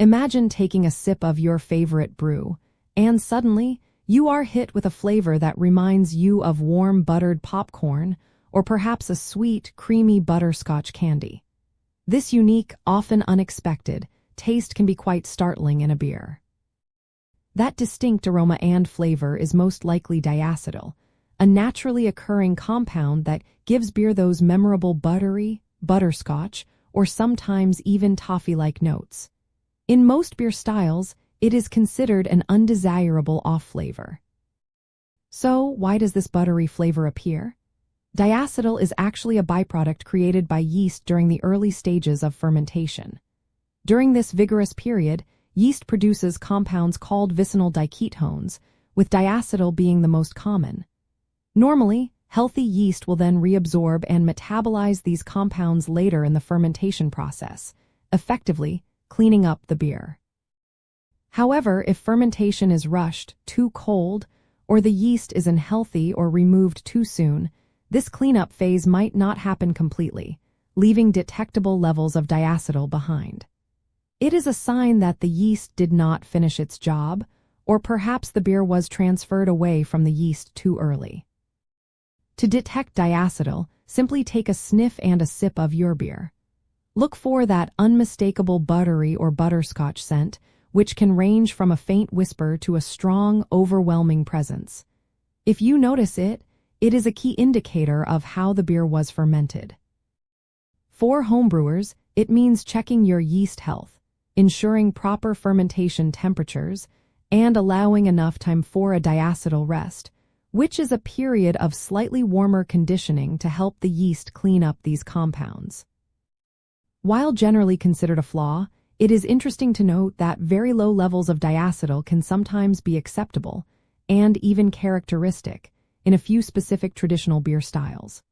Imagine taking a sip of your favorite brew, and suddenly, you are hit with a flavor that reminds you of warm buttered popcorn or perhaps a sweet, creamy butterscotch candy. This unique, often unexpected, taste can be quite startling in a beer. That distinct aroma and flavor is most likely diacetyl, a naturally occurring compound that gives beer those memorable buttery, butterscotch, or sometimes even toffee-like notes. In most beer styles, it is considered an undesirable off-flavor. So, why does this buttery flavor appear? Diacetyl is actually a byproduct created by yeast during the early stages of fermentation. During this vigorous period, yeast produces compounds called vicinal diketones, with diacetyl being the most common. Normally, healthy yeast will then reabsorb and metabolize these compounds later in the fermentation process, effectively cleaning up the beer. However, if fermentation is rushed, too cold, or the yeast is unhealthy or removed too soon, this cleanup phase might not happen completely, leaving detectable levels of diacetyl behind. It is a sign that the yeast did not finish its job, or perhaps the beer was transferred away from the yeast too early. To detect diacetyl, simply take a sniff and a sip of your beer. Look for that unmistakable buttery or butterscotch scent, which can range from a faint whisper to a strong, overwhelming presence. If you notice it, it is a key indicator of how the beer was fermented. For homebrewers, it means checking your yeast health, ensuring proper fermentation temperatures, and allowing enough time for a diacetyl rest, which is a period of slightly warmer conditioning to help the yeast clean up these compounds. While generally considered a flaw, it is interesting to note that very low levels of diacetyl can sometimes be acceptable, and even characteristic, in a few specific traditional beer styles.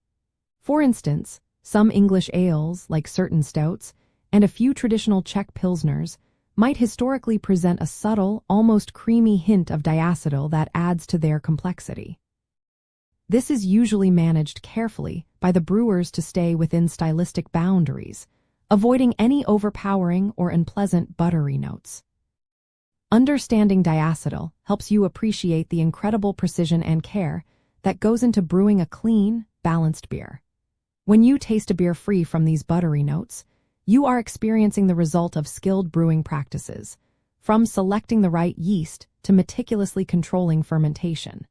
For instance, some English ales, like certain stouts, and a few traditional Czech pilsners, might historically present a subtle, almost creamy hint of diacetyl that adds to their complexity. This is usually managed carefully by the brewers to stay within stylistic boundaries, avoiding any overpowering or unpleasant buttery notes. Understanding diacetyl helps you appreciate the incredible precision and care that goes into brewing a clean, balanced beer. When you taste a beer free from these buttery notes, you are experiencing the result of skilled brewing practices, from selecting the right yeast to meticulously controlling fermentation.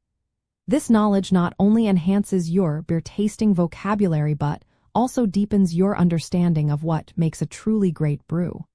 This knowledge not only enhances your beer tasting vocabulary but also deepens your understanding of what makes a truly great brew.